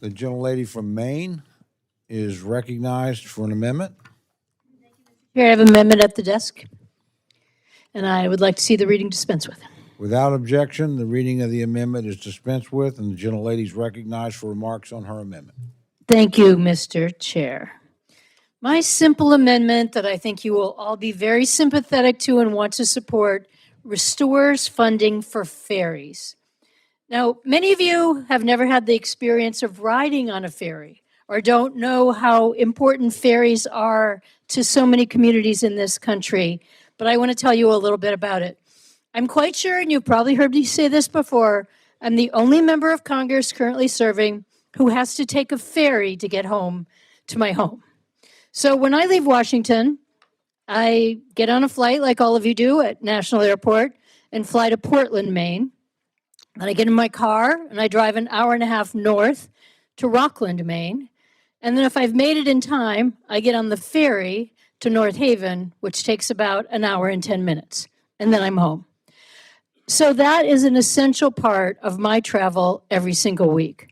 The gentlelady from Maine is recognized for an amendment. Here, I have an amendment at the desk, and I would like to see the reading dispensed with. Without objection, the reading of the amendment is dispensed with, and the gentlelady is recognized for remarks on her amendment. Thank you, Mr. Chair. My simple amendment that I think you will all be very sympathetic to and want to support restores funding for ferries. Now, many of you have never had the experience of riding on a ferry or don't know how important ferries are to so many communities in this country, but I want to tell you a little bit about it. I'm quite sure, and you've probably heard me say this before, I'm the only member of Congress currently serving who has to take a ferry to get home to my home. So when I leave Washington, I get on a flight like all of you do at National Airport and fly to Portland, Maine. Then I get in my car and I drive an hour and a half north to Rockland, Maine. And then if I've made it in time, I get on the ferry to North Haven, which takes about an hour and 10 minutes. And then I'm home. So that is an essential part of my travel every single week.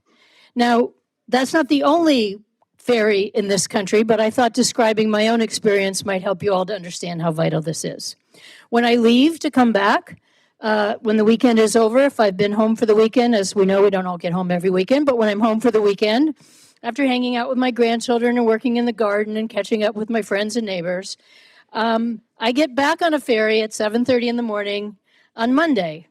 Now, that's not the only ferry in this country, but I thought describing my own experience might help you all to understand how vital this is. When I leave to come back, when the weekend is over, if I've been home for the weekend, as we know, we don't all get home every weekend, but when I'm home for the weekend, after hanging out with my grandchildren and working in the garden and catching up with my friends and neighbors, I get back on a ferry at 7:30 in the morning on Monday.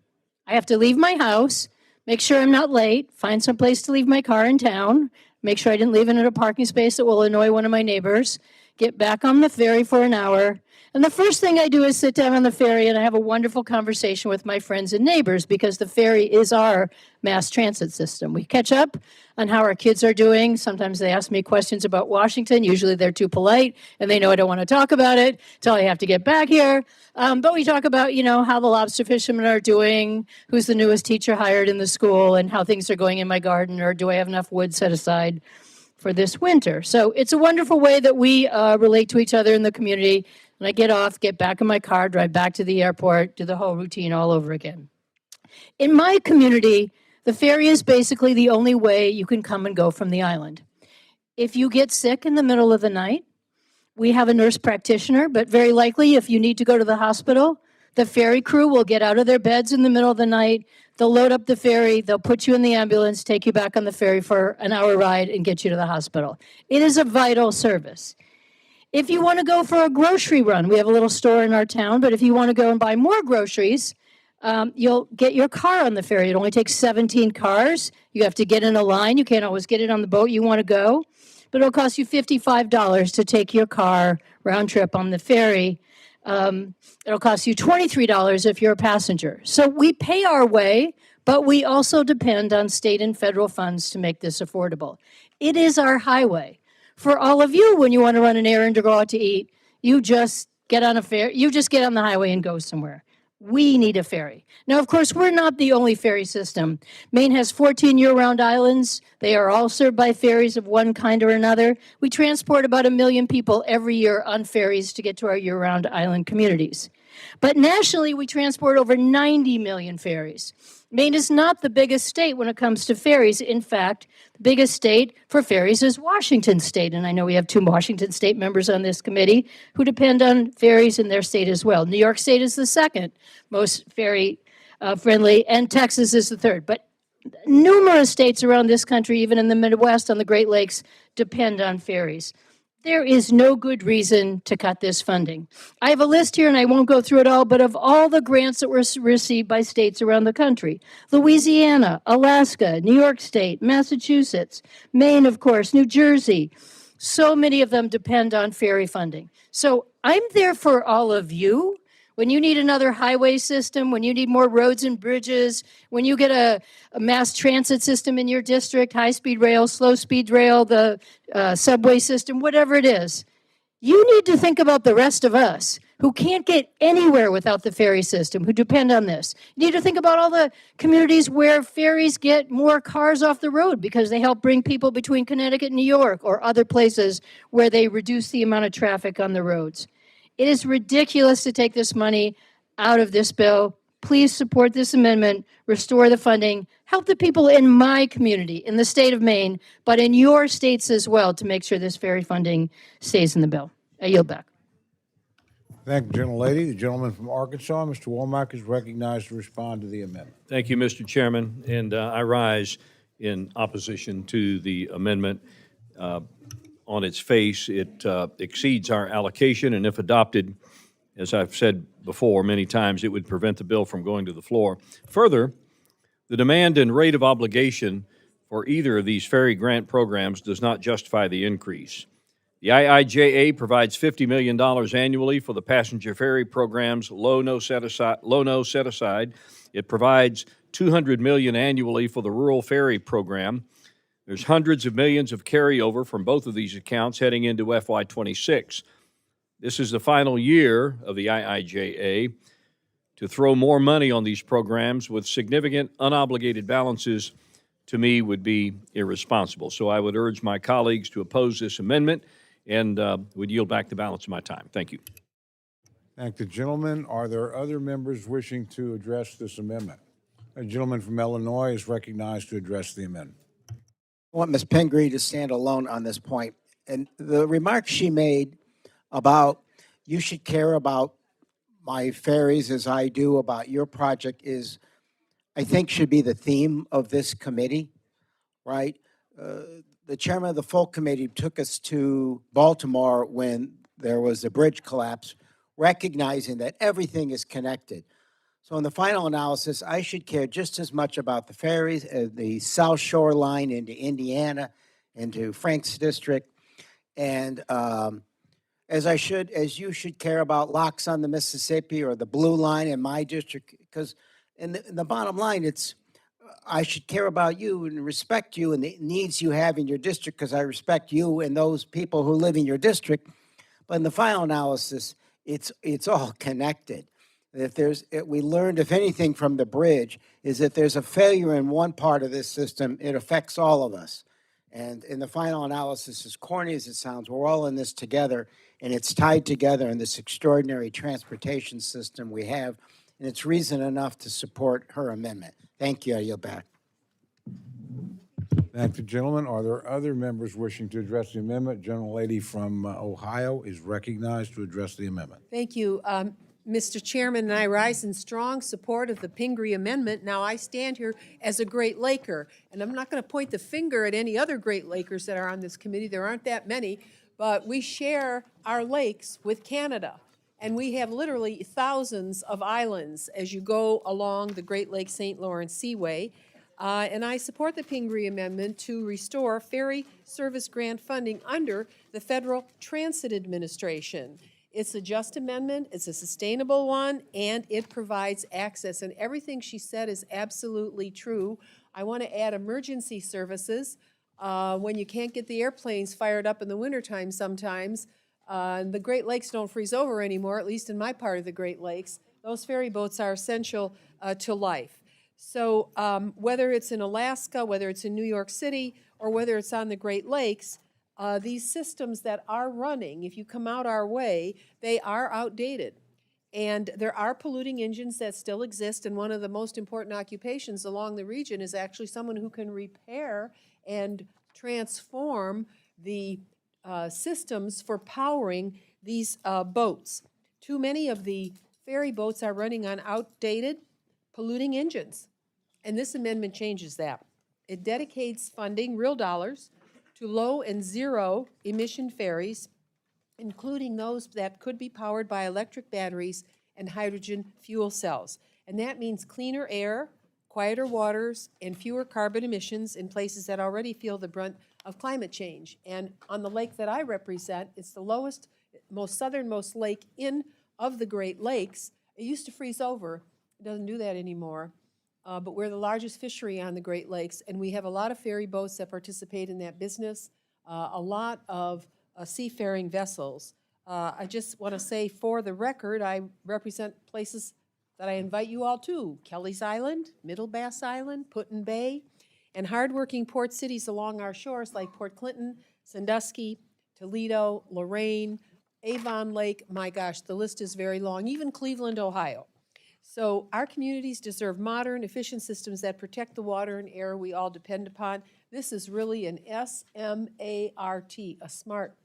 I have to leave my house, make sure I'm not late, find some place to leave my car in town, make sure I didn't leave it in a parking space that will annoy one of my neighbors, get back on the ferry for an hour. And the first thing I do is sit down on the ferry and I have a wonderful conversation with my friends and neighbors because the ferry is our mass transit system. We catch up on how our kids are doing. Sometimes they ask me questions about Washington. Usually they're too polite and they know I don't want to talk about it until I have to get back here. But we talk about, how the lobster fishermen are doing, who's the newest teacher hired in the school, and how things are going in my garden, or do I have enough wood set aside for this winter. So it's a wonderful way that we relate to each other in the community. And I get off, get back in my car, drive back to the airport, do the whole routine all over again. In my community, the ferry is basically the only way you can come and go from the island. If you get sick in the middle of the night, we have a nurse practitioner, but very likely if you need to go to the hospital, the ferry crew will get out of their beds in the middle of the night, they'll load up the ferry, they'll put you in the ambulance, take you back on the ferry for an hour ride and get you to the hospital. It is a vital service. If you want to go for a grocery run, we have a little store in our town, but if you want to go and buy more groceries, you'll get your car on the ferry. It only takes 17 cars. You have to get in a line. You can't always get it on the boat you want to go, but it'll cost you $55 to take your car round trip on the ferry. It'll cost you $23 if you're a passenger. So we pay our way, but we also depend on state and federal funds to make this affordable. It is our highway. For all of you, when you want to run an errand or go out to eat, you just get on the highway and go somewhere. We need a ferry. Now, of course, we're not the only ferry system. Maine has 14 year-round islands. They are all served by ferries of one kind or another. We transport about 1 million people every year on ferries to get to our year-round island communities. But nationally, we transport over 90 million ferries. Maine is not the biggest state when it comes to ferries. In fact, the biggest state for ferries is Washington State. And I know we have 2 Washington State members on this committee who depend on ferries in their state as well. New York State is the second most ferry friendly, and Texas is the third. But numerous states around this country, even in the Midwest on the Great Lakes, depend on ferries. There is no good reason to cut this funding. I have a list here, and I won't go through it all, but of all the grants that were received by states around the country, Louisiana, Alaska, New York State, Massachusetts, Maine, of course, New Jersey, so many of them depend on ferry funding. So I'm there for all of you. When you need another highway system, when you need more roads and bridges, when you get a mass transit system in your district, high-speed rail, slow-speed rail, the subway system, whatever it is, you need to think about the rest of us who can't get anywhere without the ferry system, who depend on this. You need to think about all the communities where ferries get more cars off the road because they help bring people between Connecticut and New York or other places where they reduce the amount of traffic on the roads. It is ridiculous to take this money out of this bill, please support this amendment, restore the funding, help the people in my community, in the state of Maine, but in your states as well, to make sure this ferry funding stays in the bill. I yield back. Thank you, gentlelady. The gentleman from Arkansas, Mr. Womack, is recognized to respond to the amendment. Thank you, Mr. Chairman, and I rise in opposition to the amendment. On its face, it exceeds our allocation, and if adopted, as I've said before many times, it would prevent the bill from going to the floor. Further, the demand and rate of obligation for either of these ferry grant programs does not justify the increase. The IIJA provides $50 million annually for the passenger ferry program's low-no set-aside. It provides $200 million annually for the rural ferry program. There's hundreds of millions of carryover from both of these accounts heading into FY26. This is the final year of the IIJA. To throw more money on these programs with significant unobligated balances, to me, would be irresponsible. So I would urge my colleagues to oppose this amendment and would yield back the balance of my time. Thank you. Thank the gentleman. Are there other members wishing to address this amendment? A gentleman from Illinois is recognized to address the amendment. I want Ms. Pingree to stand alone on this point. And the remark she made about you should care about my ferries as I do about your project is, I think, should be the theme of this committee, right? The chairman of the full committee took us to Baltimore when there was a bridge collapse, recognizing that everything is connected. So in the final analysis, I should care just as much about the ferries as the South Shore line into Indiana, into Frank's district, and as you should care about locks on the Mississippi or the Blue Line in my district, because in the bottom line, it's I should care about you and respect you and the needs you have in your district because I respect you and those people who live in your district. But in the final analysis, it's all connected. We learned, if anything, from the bridge, is that there's a failure in one part of this system, it affects all of us. And in the final analysis, as corny as it sounds, we're all in this together, and it's tied together in this extraordinary transportation system we have, and it's reason enough to support her amendment. Thank you. I yield back. Thank the gentleman. Are there other members wishing to address the amendment? Gentlelady from Ohio is recognized to address the amendment. Thank you. Mr. Chairman, and I rise in strong support of the Pingree Amendment. Now, I stand here as a Great Laker, and I'm not going to point the finger at any other Great Lakers that are on this committee. There aren't that many, but we share our lakes with Canada, and we have literally thousands of islands as you go along the Great Lakes St. Lawrence Seaway. And I support the Pingree Amendment to restore ferry service grant funding under the Federal Transit Administration. It's a just amendment, it's a sustainable one, and it provides access. And everything she said is absolutely true. I want to add emergency services. When you can't get the airplanes fired up in the wintertime sometimes, the Great Lakes don't freeze over anymore, at least in my part of the Great Lakes. Those ferry boats are essential to life. So whether it's in Alaska, whether it's in New York City, or whether it's on the Great Lakes, these systems that are running, if you come out our way, they are outdated. And there are polluting engines that still exist, and one of the most important occupations along the region is actually someone who can repair and transform the systems for powering these boats. Too many of the ferry boats are running on outdated, polluting engines, and this amendment changes that. It dedicates funding, real dollars, to low and zero emission ferries, including those that could be powered by electric batteries and hydrogen fuel cells. And that means cleaner air, quieter waters, and fewer carbon emissions in places that already feel the brunt of climate change. And on the lake that I represent, it's the lowest, most southernmost lake of the Great Lakes. It used to freeze over. It doesn't do that anymore. But we're the largest fishery on the Great Lakes, and we have a lot of ferry boats that participate in that business, a lot of seafaring vessels. I just want to say, for the record, I represent places that I invite you all to: Kelly's Island, Middle Bass Island, Put-in Bay, and hardworking port cities along our shores like Port Clinton, Sandusky, Toledo, Lorain, Avon Lake. My gosh, the list is very long, even Cleveland, Ohio. So our communities deserve modern, efficient systems that protect the water and air we all depend upon. This is really an SMART, a smart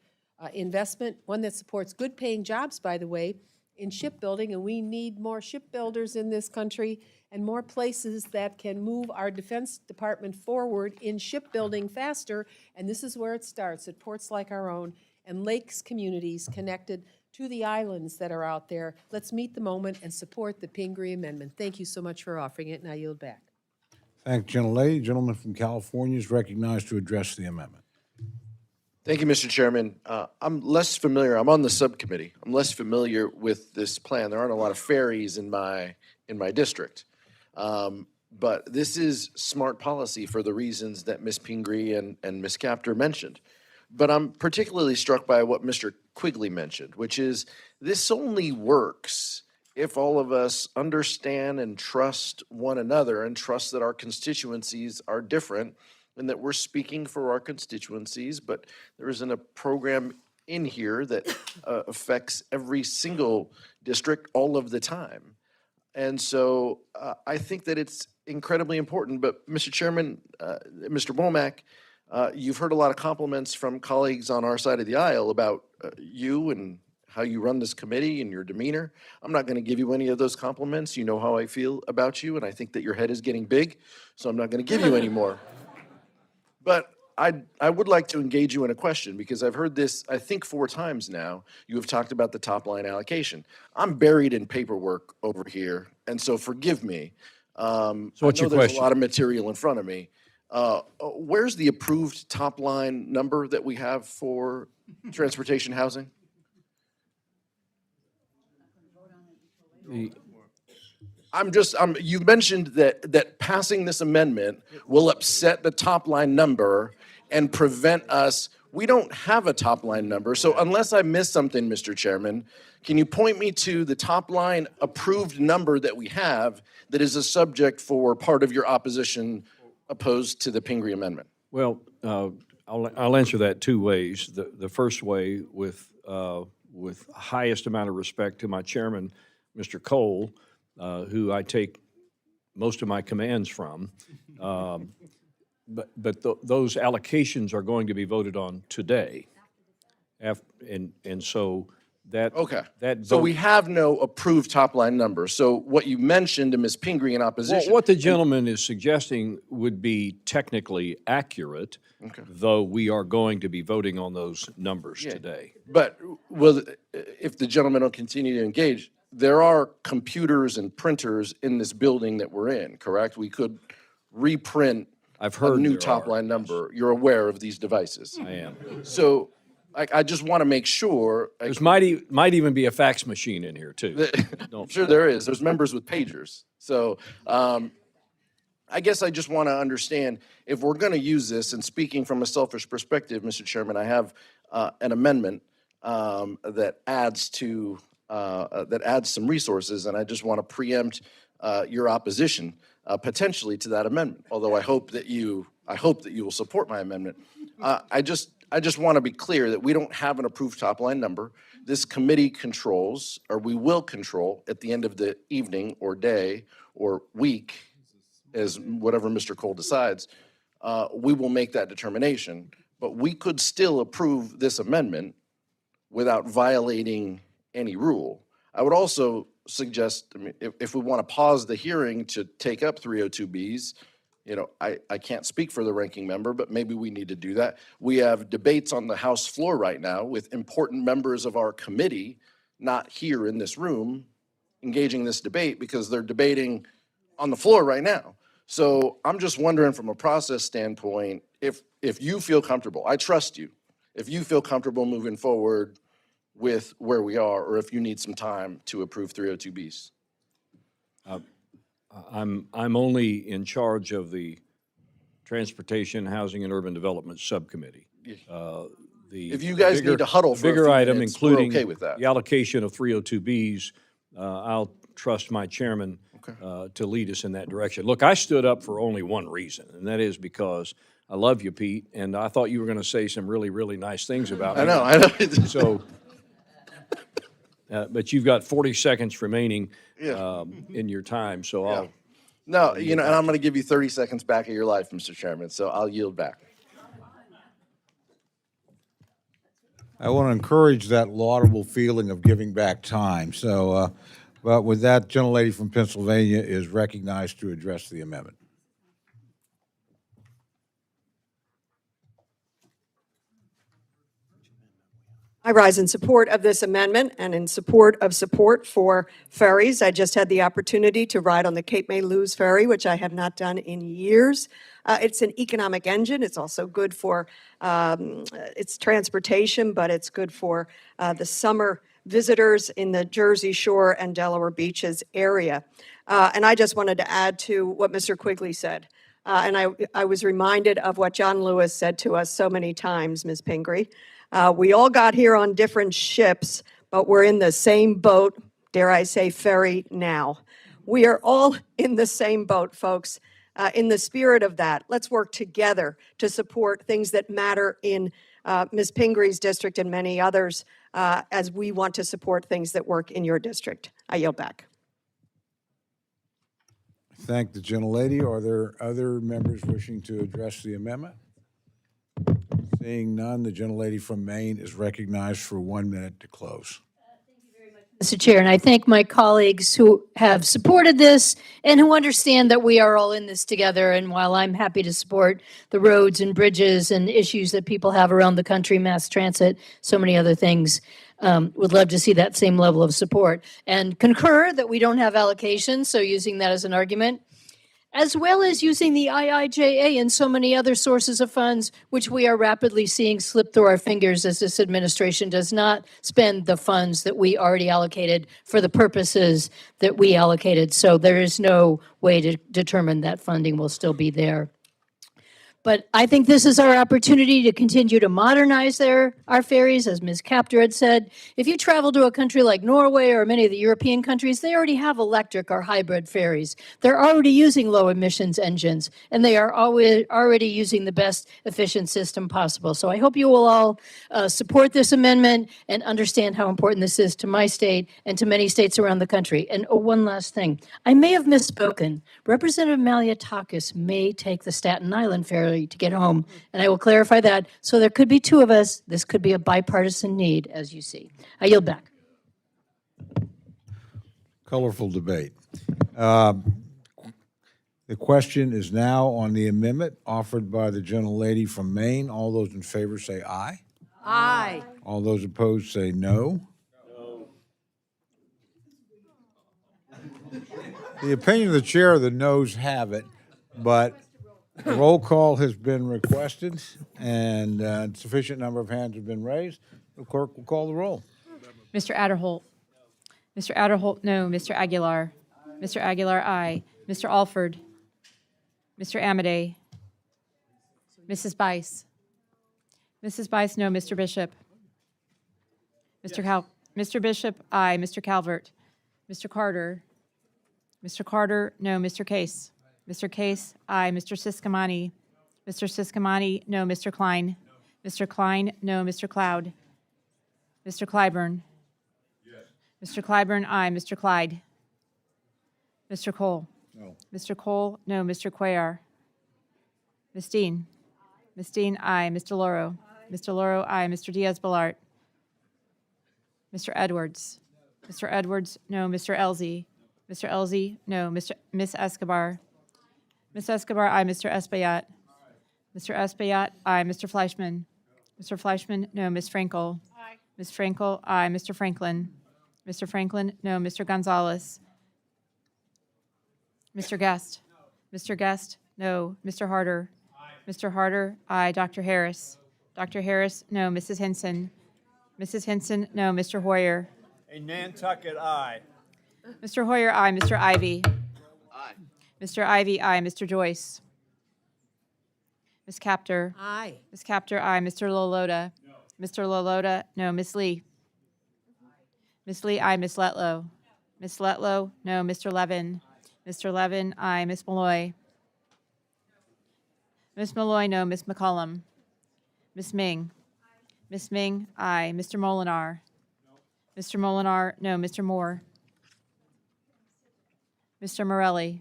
investment, one that supports good-paying jobs, by the way, in shipbuilding, and we need more shipbuilders in this country and more places that can move our Defense Department forward in shipbuilding faster, and this is where it starts, at ports like our own and lakes communities connected to the islands that are out there. Let's meet the moment and support the Pingree Amendment. Thank you so much for offering it, and I yield back. Thank you, gentlelady. Gentleman from California is recognized to address the amendment. Thank you, Mr. Chairman. I'm less familiar, I'm on the subcommittee. I'm less familiar with this plan. There aren't a lot of ferries in my district. But this is smart policy for the reasons that Ms. Pingree and Ms. Capter mentioned. But I'm particularly struck by what Mr. Quigley mentioned, which is this only works if all of us understand and trust one another and trust that our constituencies are different and that we're speaking for our constituencies, but there isn't a program in here that affects every single district all of the time. And so I think that it's incredibly important. But Mr. Chairman, Mr. Womack, you've heard a lot of compliments from colleagues on our side of the aisle about you and how you run this committee and your demeanor. I'm not going to give you any of those compliments. You know how I feel about you, and I think that your head is getting big, so I'm not going to give you any more. But I would like to engage you in a question, because I've heard this, I think, 4 times now. You have talked about the top line allocation. I'm buried in paperwork over here, and so forgive me. So what's your I know there's question? a lot of material in front of me. Where's the approved top line number that we have for transportation housing? You mentioned that passing this amendment will upset the top line number and prevent us. We don't have a top line number. So unless I missed something, Mr. Chairman, can you point me to the top line approved number that we have that is a subject for part of your opposition opposed to the Pingree Amendment? Well, I'll answer that 2 ways. The first way with highest amount of respect to my chairman, Mr. Cole, who I take most of my commands from. But those allocations are going to be voted on today. And so that. Okay. That So vote- we have no approved top line number. So what you mentioned to Ms. Pingree in Well, opposition. what the gentleman is suggesting would be technically accurate, though we are going to be voting on those numbers today. But if the gentleman will continue to engage, there are computers and printers in this building that we're in, correct? We could reprint I've a heard new there top are, line number. You're aware of these devices. I am. So I just want to make sure. There might even be a fax machine in here, too. I'm sure there is. There's members with pagers. So I guess I just want to understand, if we're going to use this, and speaking from a selfish perspective, Mr. Chairman, I have an amendment that adds some resources, and I just want to preempt your opposition potentially to that amendment. Although I hope that you will support my amendment. I just want to be clear that we don't have an approved top line number. This committee controls, or we will control at the end of the evening or day or week, as whatever Mr. Cole decides, we will make that determination. But we could still approve this amendment without violating any rule. I would also suggest, I mean, if we want to pause the hearing to take up 302Bs, I can't speak for the ranking member, but maybe we need to do that. We have debates on the House floor right now with important members of our committee, not here in this room, engaging this debate because they're debating on the floor right now. So I'm just wondering, from a process standpoint, if you feel comfortable, I trust you, if you feel comfortable moving forward with where we are, or if you need some time to approve 302Bs. I'm only in charge of the Transportation, Housing, and Urban Development Subcommittee. If you guys need to huddle for a bigger few item, minutes, we're including okay with that. the allocation of 302Bs, I'll trust my chairman to lead us in that direction. Look, I stood up for only one reason, and that is because I love you, Pete, and I thought you were going to say some really, really nice things about me. I know. So but you've got 40 seconds remaining Yeah. in your time, so Yeah. I'll. No, you know, and I'm going to give you 30 seconds back of your life, Mr. Chairman, so I'll yield back. I want to encourage that laudable feeling of giving back time. So, but with that, gentlelady from Pennsylvania is recognized to address the amendment. I rise in support of this amendment and in support for ferries. I just had the opportunity to ride on the Cape May Lewes ferry, which I have not done in years. It's an economic engine. It's also good for its transportation, but it's good for the summer visitors in the Jersey Shore and Delaware Beaches area. And I just wanted to add to what Mr. Quigley said. And I was reminded of what John Lewis said to us so many times, Ms. Pingree. We all got here on different ships, but we're in the same boat, dare I say, ferry now. We are all in the same boat, folks. In the spirit of that, let's work together to support things that matter in Ms. Pingree's district and many others, as we want to support things that work in your district. I yield back. Thank the gentlelady. Are there other members wishing to address the amendment? Seeing none, the gentlelady from Maine is recognized for 1 minute to close. Mr. Chair, and I thank my colleagues who have supported this and who understand that we are all in this together. And while I'm happy to support the roads and bridges and issues that people have around the country, mass transit, so many other things, would love to see that same level of support. And concur that we don't have allocations, so using that as an argument, as well as using the IIJA and so many other sources of funds, which we are rapidly seeing slip through our fingers as this administration does not spend the funds that we already allocated for the purposes that we allocated. So there is no way to determine that funding will still be there. But I think this is our opportunity to continue to modernize our ferries, as Ms. Capter had said. If you travel to a country like Norway or many of the European countries, they already have electric or hybrid ferries. They're already using low emissions engines, and they are already using the best efficient system possible. So I hope you will all support this amendment and understand how important this is to my state and to many states around the country. And one last thing. I may have misspoken. Representative Maliatakis may take the Staten Island ferry to get home, and I will clarify that. So there could be two of us. This could be a bipartisan need, as you see. I yield back. Colorful debate. The question is now on the amendment offered by the gentlelady from Maine. All those in favor say aye. Aye. All those opposed say no. The opinion of the chair, the noes have it, but roll call has been requested and sufficient number of hands have been raised. The clerk will call the roll. Mr. Adderholt. Mr. Adderholt, no. Mr. Aguilar. Mr. Aguilar, aye. Mr. Alford. Mr. Amadei. Mrs. Bice. Mrs. Bice, no. Mr. Bishop. Mr. Bishop, aye. Mr. Calvert. Mr. Carter. Mr. Carter, no. Mr. Case. Mr. Case, aye. Mr. Siscomani. Mr. Siscomani, no. Mr. Klein. Mr. Klein, no. Mr. Cloud. Mr. Clyburn. Mr. Clyburn, aye. Mr. Clyde. Mr. Cole. No. Mr. Cole, no. Mr. Cuellar. Ms. Dean. Ms. Dean, aye. Mr. Loro. Mr. Loro, aye. Mr. Diaz-Balart. Mr. Edwards. Mr. Edwards, no. Mr. Elzey. Mr. Elzey, no. Miss Escobar. Miss Escobar, aye. Mr. Espaillat. Mr. Espaillat, aye. Mr. Fleischman. Mr. Fleischman, no. Miss Frankel. Aye. Ms. Frankel, aye. Mr. Franklin. Mr. Franklin, no. Mr. Gonzalez. Mr. Guest. Mr. Guest, no. Mr. Harder. Aye. Mr. Harder, aye. Dr. Harris. Dr. Harris, no. Mrs. Hinson. Mrs. Hinson, no. Mr. Hoyer. A Nantucket, aye. Mr. Hoyer, aye. Mr. Ivy. Aye. Mr. Ivy, aye. Mr. Joyce. Ms. Capter. Aye. Ms. Capter, aye. Mr. Loloda. No. Mr. Loloda, no. Ms. Lee. Ms. Lee, aye. Ms. Letlow. Ms. Letlow, no. Mr. Levin. Mr. Levin, aye. Ms. Malloy. Ms. Malloy, no. Ms. McCollum. Ms. Ming. Ms. Ming, aye. Mr. Molinar. Mr. Molinar, no. Mr. Moore? Mr. Morelli?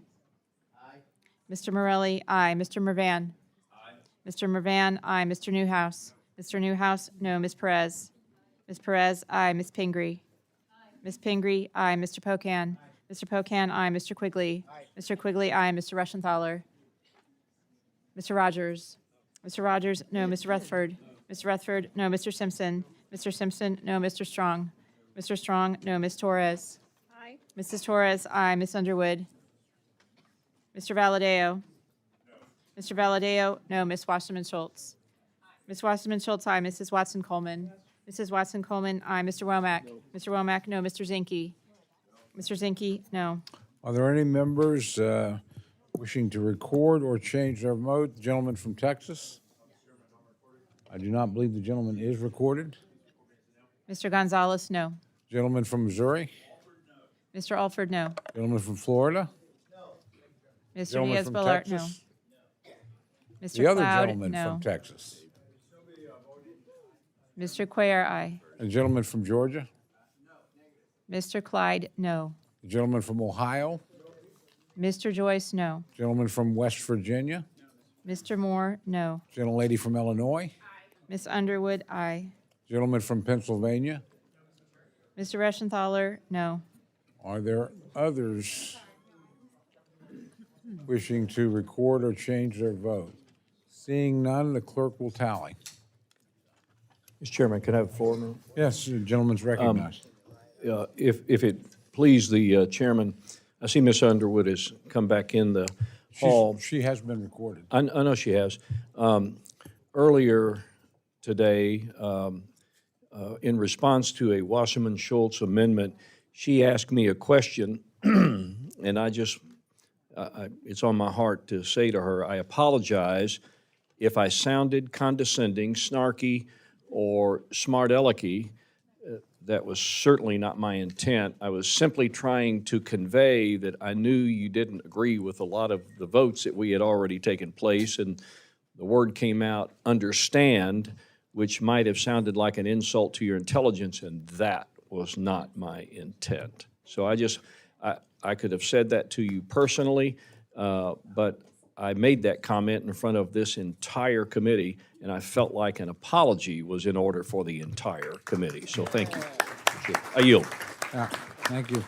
Mr. Morelli, aye. Mr. Mervan? Mr. Mervan, aye. Mr. Newhouse? Mr. Newhouse, no. Ms. Perez? Ms. Perez, aye. Ms. Pingree? Ms. Pingree, aye. Mr. Pocan? Mr. Pocan, aye. Mr. Quigley? Mr. Quigley, aye. Mr. Rushenthaler? Mr. Rogers? Mr. Rogers, no. Mr. Rutherford? Mr. Rutherford, no. Mr. Simpson? Mr. Simpson, no. Mr. Strong? Mr. Strong, no. Ms. Torres? Aye. Mrs. Torres, aye. Ms. Underwood? Mr. Valadeo? Mr. Valadeo, no. Ms. Wasserman Schultz? Ms. Wasserman Schultz, aye. Mrs. Watson Coleman? Mrs. Watson Coleman, aye. Mr. Womack? Mr. Womack, no. Mr. Zinke? Mr. Zinke, no. Are there any members wishing to record or change their vote? The gentleman from Texas? I do not believe the gentleman is recorded. Mr. Gonzalez, no. Gentleman from Missouri? Mr. Alford, no. Gentleman from Florida? Mr. Gentleman from Diaz-Balart, no. Texas? Mr. The other Cloud, gentleman no. from Texas? Mr. Cuellar, aye. A gentleman from Georgia? Mr. Clyde, no. The gentleman from Ohio? Mr. Joyce, no. Gentleman from West Virginia? Mr. Moore, no. Gentlelady from Illinois? Ms. Underwood, aye. Gentleman from Pennsylvania? Mr. Reschenthaler, no. Are there others wishing to record or change their vote? Seeing none, the clerk will tally. Mr. Chairman, can I have the floor a minute? Yes, the gentleman's recognized. If it please the chairman, I see Miss Underwood has come back in the hall. She has been recorded. I know she has. Earlier today, in response to a Wasserman Schultz amendment, she asked me a question, and it's on my heart to say to her, I apologize if I sounded condescending, snarky, or smart-alecky. That was certainly not my intent. I was simply trying to convey that I knew you didn't agree with a lot of the votes that we had already taken place, and the word came out, understand, which might have sounded like an insult to your intelligence, and that was not my intent. So I could have said that to you personally, but I made that comment in front of this entire committee, and I felt like an apology was in order for the entire committee. So thank you. I yield. Thank you.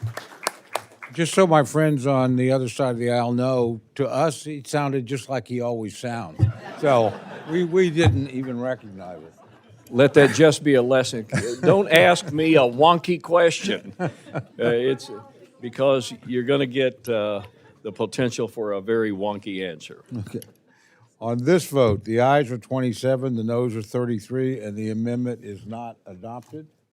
Just so my friends on the other side of the aisle know, to us, he sounded just like he always sounds. So we didn't even recognize it. Let that just be a lesson. Don't ask me a wonky question. It's because you're going to get the potential for a very wonky answer. Okay. On this vote, the ayes are 27, the noes are 33, and the amendment is not adopted.